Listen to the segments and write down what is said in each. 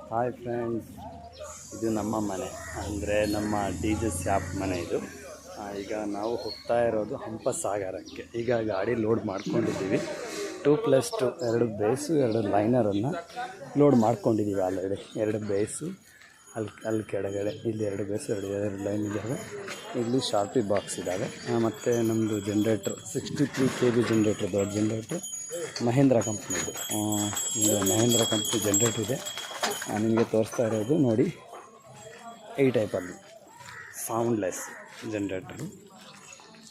Hi friends, ಇದು ನಮ್ಮ ಮನೆ, ಅಂದರೆ ನಮ್ಮ DJ ಶಾಪ್ ಮನೆ ಇದು. ಈಗ ನಾವು ಹೋಗ್ತಾ ಇರೋದು ಹಂಪಸಾಗರಕ್ಕೆ. ಈಗ ಗಾಡಿ ಲೋಡ್ ಮಾಡ್ಕೊಂಡಿದ್ದೀವಿ. 2+2 2 ಬೇಸು 2 ಲೈನರನ್ನು ಲೋಡ್ ಮಾಡ್ಕೊಂಡಿದ್ದೀವಿ ಆಲ್ರೆಡಿ. 2 ಬೇಸು ಅಲ್ಲಿ ಕೆಳಗಡೆ, ಇಲ್ಲಿ 2 ಬೇಸು 2 ಲೈನ್ ಇದ್ದಾವೆ. ಇಲ್ಲಿ ಶಾರ್ಪಿ ಬಾಕ್ಸ್ ಇದ್ದಾವೆ. ಮತ್ತು ನಮ್ಮದು ಜನ್ರೇಟ್ರ್ 63 kV ಜನ್ರೇಟ್ರ್, ದೊಡ್ಡ ಜನ್ರೇಟ್ರ್, ಮಹೇಂದ್ರ ಕಂಪ್ನಿದು. ಇದು ಮಹೇಂದ್ರ ಕಂಪ್ನಿ ಜನ್ರೇಟ್ರ್ ಇದೆ. ನಿಮಗೆ ತೋರಿಸ್ತಾ ಇರೋದು ನೋಡಿ, ಈ ಟೈಪಲ್ಲಿ ಸೌಂಡ್ಲೆಸ್ ಜನ್ರೇಟರು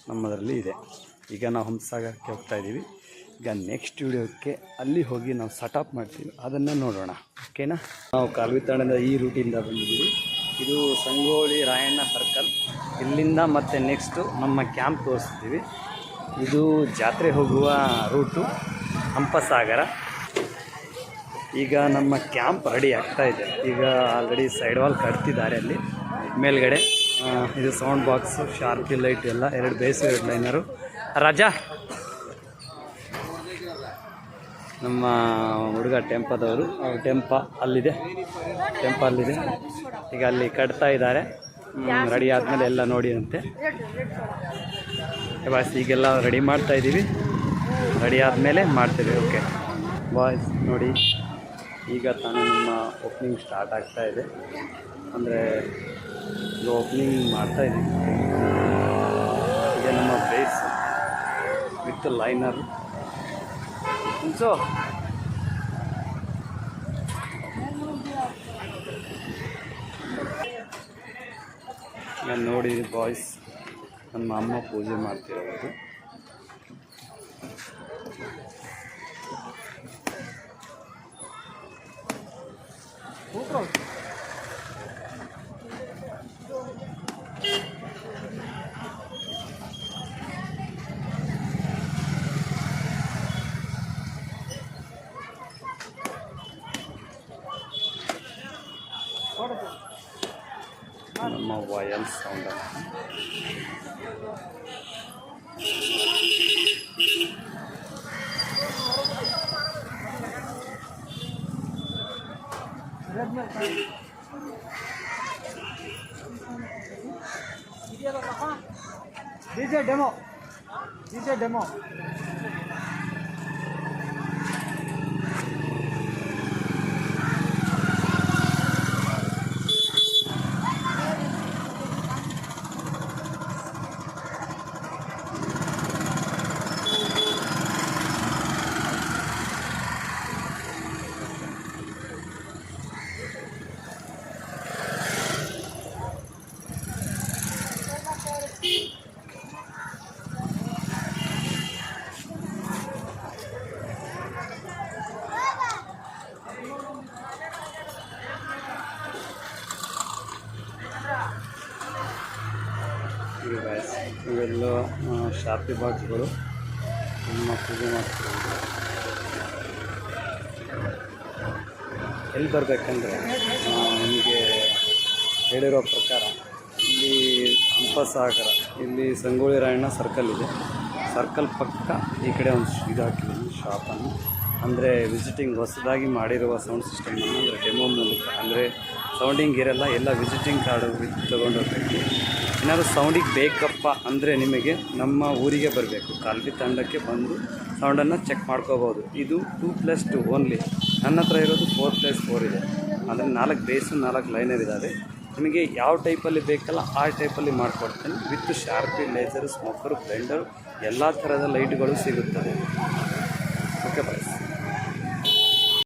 ನಮ್ಮದರಲ್ಲಿ ಇದೆ. ಈಗ ನಾವು ಹಂಪಸಾಗರಕ್ಕೆ ಹೋಗ್ತಾಯಿದ್ದೀವಿ. ಈಗ ನೆಕ್ಸ್ಟ್ ವಿಡಿಯೋಕ್ಕೆ ಅಲ್ಲಿ ಹೋಗಿ ನಾವು ಸೆಟಪ್ ಮಾಡ್ತೀವಿ, ಅದನ್ನು ನೋಡೋಣ. ಓಕೆನಾ? ನಾವು ಕಾಲ್ವಿತಾಣದ ಈ ರೂಟಿಂದ ಬಂದಿದ್ದೀವಿ. ಇದು ಸಂಗೊಳ್ಳಿ ರಾಯಣ್ಣ ಸರ್ಕಲ್. ಇಲ್ಲಿಂದ ಮತ್ತೆ ನೆಕ್ಸ್ಟು ನಮ್ಮ ಕ್ಯಾಂಪ್ ತೋರಿಸ್ತೀವಿ. ಇದು ಜಾತ್ರೆ ಹೋಗುವ ರೂಟು ಹಂಪಸಾಗರ. ಈಗ ನಮ್ಮ ಕ್ಯಾಂಪ್ ರೆಡಿ ಆಗ್ತಾಯಿದೆ. ಈಗ ಆಲ್ರೆಡಿ ಸೈಡ್ ವಾಲ್ ಕಟ್ತಿದ್ದಾರೆ ಅಲ್ಲಿ ಮೇಲ್ಗಡೆ. ಇದು ಸೌಂಡ್ ಬಾಕ್ಸು, ಶಾರ್ಪಿ ಲೈಟ್ ಎಲ್ಲ, 2 ಬೇಸು 2 ಲೈನರು. ರಾಜಾ, ನಮ್ಮ ಹುಡುಗ ಟೆಂಪದವರು, ಟೆಂಪ ಅಲ್ಲಿದೆ. ಈಗ ಅಲ್ಲಿ ಕಟ್ತಾ ಇದ್ದಾರೆ. ರೆಡಿ ಆದಮೇಲೆ ಎಲ್ಲ ನೋಡಿ ಅಂತೆ. ಬಾಯ್ಸ್, ಈಗೆಲ್ಲ ರೆಡಿ ಮಾಡ್ತಾಯಿದ್ದೀವಿ. ರೆಡಿ ಆದಮೇಲೆ ಮಾಡ್ತೀವಿ. ಓಕೆ ಬಾಯ್ಸ್, ನೋಡಿ ಈಗ ತಾನೇ ನಮ್ಮ ಓಪನಿಂಗ್ ಸ್ಟಾರ್ಟ್ ಆಗ್ತಾಯಿದೆ. ಅಂದರೆ ಈಗ ಓಪನಿಂಗ್ ಮಾಡ್ತಾಯಿದ್ದೀವಿ. ಈಗ ನಮ್ಮ ಬೇಸ್ ವಿತ್ ಲೈನರ್. ಸೊ ನಾನು ನೋಡಿ ಬಾಯ್ಸ್, ನಮ್ಮ ಅಮ್ಮ ಪೂಜೆ ಮಾಡ್ತಿರೋದು. ನಮ್ಮ ವಯಲ್ ಸೌಂಡ್ DJ demo. ಇವೆಲ್ಲ ಶಾರ್ಪಿ ಬಾಕ್ಸ್ಗಳು ನಮ್ಮ ಪೂಜೆ ಮಾಡ್ತೀವಿ. ಎಲ್ಲಿ ಬರಬೇಕಂದ್ರೆ, ನಿಮಗೆ ಹೇಳಿರೋ ಪ್ರಕಾರ ಇಲ್ಲಿ ಹಂಪಸಾಗರ, ಇಲ್ಲಿ ಸಂಗೊಳ್ಳಿ ರಾಯಣ್ಣ ಸರ್ಕಲ್ ಇದೆ. ಸರ್ಕಲ್ ಪಕ್ಕ ಈ ಕಡೆ ಒಂದು ಇದು ಹಾಕಿದ್ದೀನಿ ಶಾಪನ್ನು. ಅಂದರೆ ವಿಸಿಟಿಂಗ್ ಹೊಸದಾಗಿ ಮಾಡಿರುವ ಸೌಂಡ್ ಸಿಸ್ಟಮನ್ನು, ಅಂದರೆ ಡೆಮೋ ಮೂಲಕ, ಅಂದರೆ ಸೌಂಡಿಂಗ್ ಇರಲ್ಲ, ಎಲ್ಲ ವಿಸಿಟಿಂಗ್ ಕಾರ್ಡು ತೊಗೊಂಡು ಹೋಗ್ಬೇಕು. ಏನಾದರೂ ಸೌಂಡಿಗೆ ಬೇಕಪ್ಪ ಅಂದರೆ ನಿಮಗೆ ನಮ್ಮ ಊರಿಗೆ ಬರಬೇಕು, ಕಾಲ್ವಿತಾಂಡಕ್ಕೆ ಬಂದು ಸೌಂಡನ್ನು ಚೆಕ್ ಮಾಡ್ಕೋಬೋದು. ಇದು 2+2 ಓನ್ಲಿ. ನನ್ನ ಹತ್ರ ಇರೋದು 4+4 ಇದೆ. ಅಂದರೆ 4 ಬೇಸು 4 ಲೈನರ್ ಇದ್ದಾವೆ. ನಿಮಗೆ ಯಾವ ಟೈಪಲ್ಲಿ ಬೇಕಲ್ಲ ಆ ಟೈಪಲ್ಲಿ ಮಾಡಿಕೊಡ್ತೇನೆ. ವಿತ್ ಶಾರ್ಪಿ, ಲೇಸರು, ಸ್ಮೋಕರು, ಬ್ಲೆಂಡರು, ಎಲ್ಲ ಥರದ ಲೈಟ್ಗಳು ಸಿಗುತ್ತದೆ. Okay boys.